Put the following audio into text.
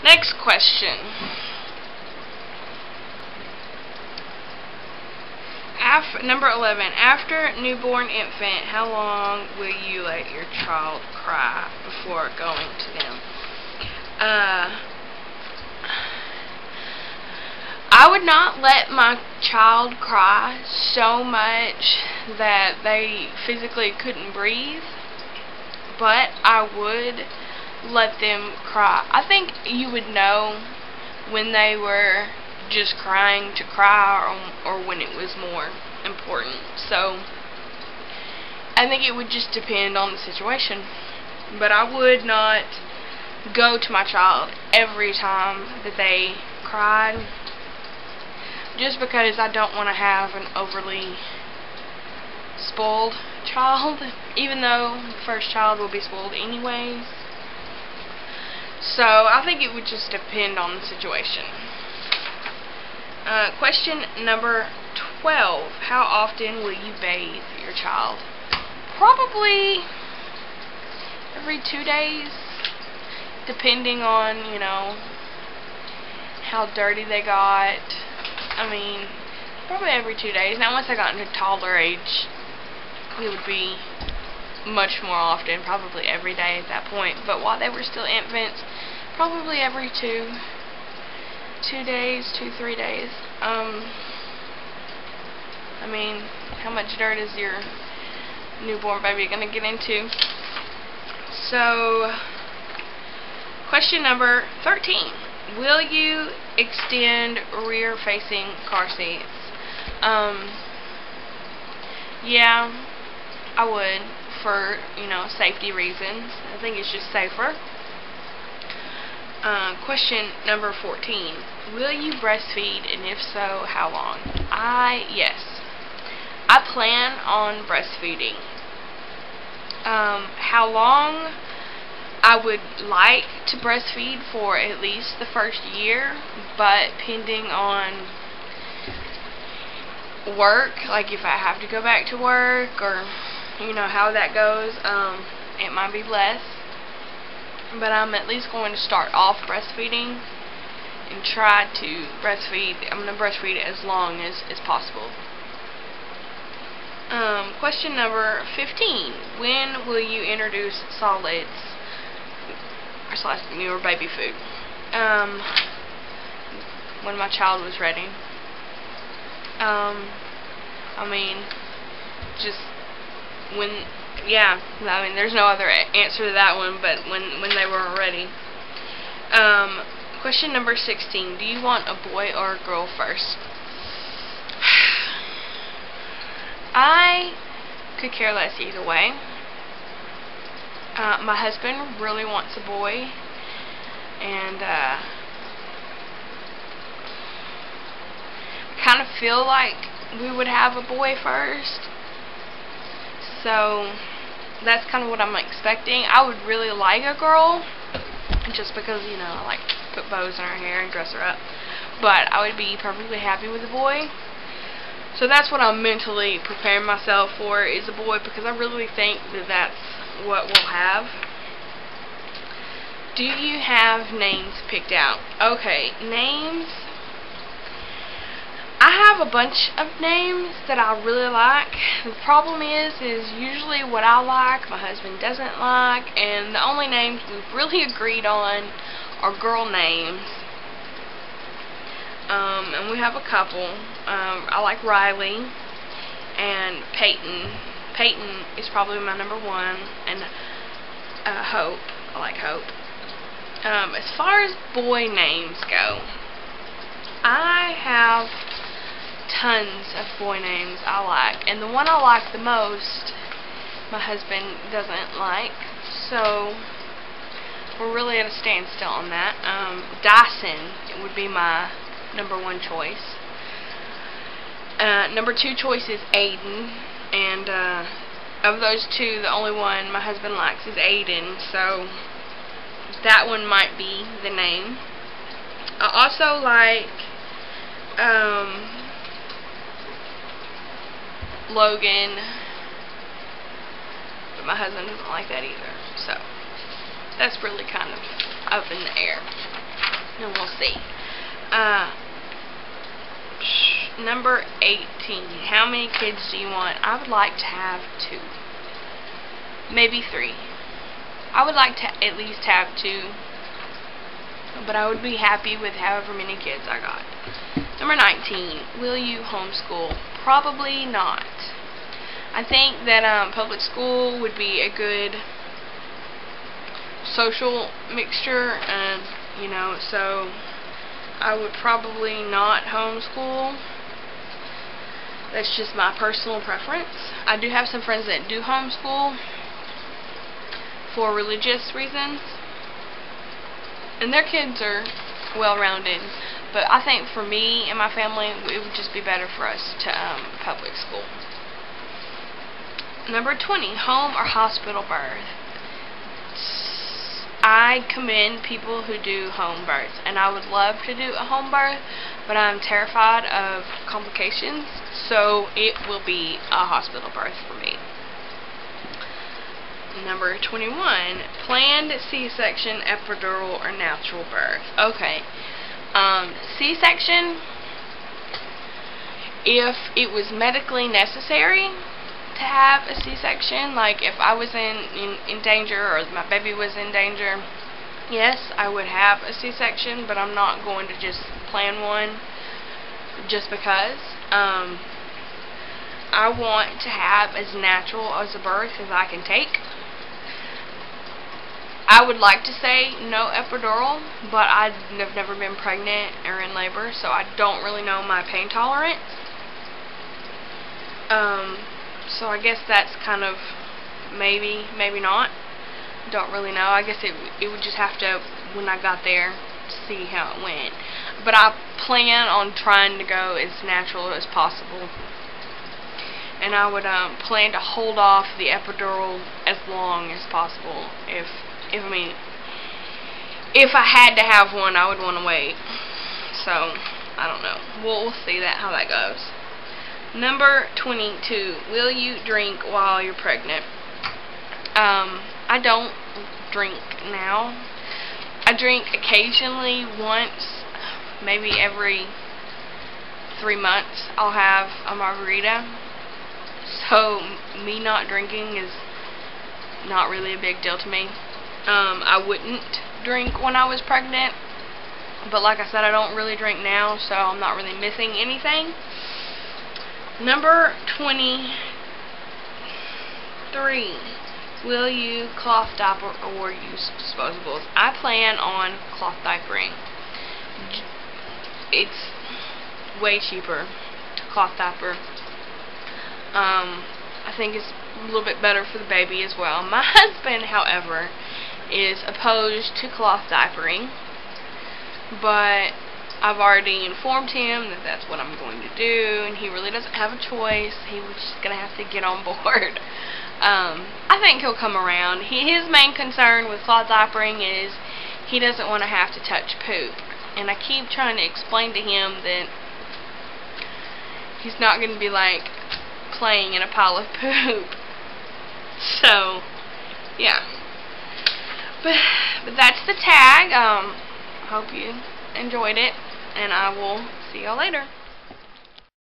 Next question. Number 11. After newborn infant, how long will you let your child cry before going to them? I would not let my child cry so much that they physically couldn't breathe, but I would let them cry. I think you would know when they were just crying to cry or when it was more important. So I think it would just depend on the situation, but I would not go to my child every time that they cried, just because I don't want to have an overly spoiled child, even though the first child will be spoiled anyways. So I think it would just depend on the situation. Question number 12. How often will you bathe your child? Probably every 2 days, depending on, how dirty they got. I mean, probably every 2 days. Now, once I got into toddler age, it would be much more often, probably every day at that point. But while they were still infants, probably every 2 days, 2-3 days. I mean, how much dirt is your newborn baby going to get into? So, question number 13. Will you extend rear-facing car seats? Yeah, I would, for, safety reasons. I think it's just safer. Question number 14. Will you breastfeed, and if so, how long? Yes. I plan on breastfeeding. How long? I would like to breastfeed for at least the first year, but depending on work, like if I have to go back to work or how that goes, it might be less, but I'm at least going to start off breastfeeding and try to breastfeed. I'm going to breastfeed as long as possible. Question number 15. When will you introduce solids or baby food? When my child was ready. I mean, just when, yeah, I mean, there's no other answer to that one, but when they were ready. Question number 16. Do you want a boy or a girl first? I could care less either way. My husband really wants a boy, and I kind of feel like we would have a boy first, so that's kind of what I'm expecting. I would really like a girl, just because, I like to put bows in her hair and dress her up, but I would be perfectly happy with a boy. So that's what I'm mentally preparing myself for, is a boy, because I really think that that's what we'll have. Do you have names picked out? Okay, names. I have a bunch of names that I really like. The problem is usually what I like, my husband doesn't like, and the only names we've really agreed on are girl names. And we have a couple. I like Riley and Peyton. Peyton is probably my number one, and Hope. I like Hope. As far as boy names go, I have tons of boy names I like, and the one I like the most, my husband doesn't like, so we're really at a standstill on that. Dyson would be my number one choice. Number two choice is Aiden, and of those two, the only one my husband likes is Aiden, so that one might be the name. I also like Logan, but my husband doesn't like that either, so that's really kind of up in the air. and we'll see. Number 18. How many kids do you want? I would like to have 2. Maybe 3. I would like to at least have 2. But I would be happy with however many kids I got. Number 19. Will you homeschool? Probably not. I think that public school would be a good social mixture, and so I would probably not homeschool. That's just my personal preference. I do have some friends that do homeschool for religious reasons, and their kids are well-rounded. But I think for me and my family, it would just be better for us to public school. Number 20. Home or hospital birth? I commend people who do home births, and I would love to do a home birth, but I'm terrified of complications, so it will be a hospital birth for me. Number 21. Planned C-section, epidural, or natural birth? Okay. C-section, if it was medically necessary to have a C-section, like if I was in danger or my baby was in danger, yes, I would have a C-section, but I'm not going to just plan one just because. I want to have as natural as a birth as I can take. I would like to say no epidural, but I've never been pregnant or in labor, so I don't really know my pain tolerance. So I guess that's kind of maybe not. Don't really know. I guess it would just have to, when I got there, see how it went. But I plan on trying to go as natural as possible. And I would plan to hold off the epidural as long as possible. If I had to have one, I would want to wait. So I don't know. We'll see how that goes. Number 22. Will you drink while you're pregnant? I don't drink now. I drink occasionally, once, maybe every 3 months, I'll have a margarita. So me not drinking is not really a big deal to me. I wouldn't drink when I was pregnant, but like I said, I don't really drink now, so I'm not really missing anything. Number 23. Will you cloth diaper or use disposables? I plan on cloth diapering. It's way cheaper to cloth diaper. I think it's a little bit better for the baby as well. My husband, however, is opposed to cloth diapering, but I've already informed him that that's what I'm going to do, and he really doesn't have a choice. He was just going to have to get on board. I think he'll come around. His main concern with cloth diapering is he doesn't want to have to touch poop, and I keep trying to explain to him that he's not going to be like playing in a pile of poop. So yeah, but that's the tag. Hope you enjoyed it, and I will see y'all later.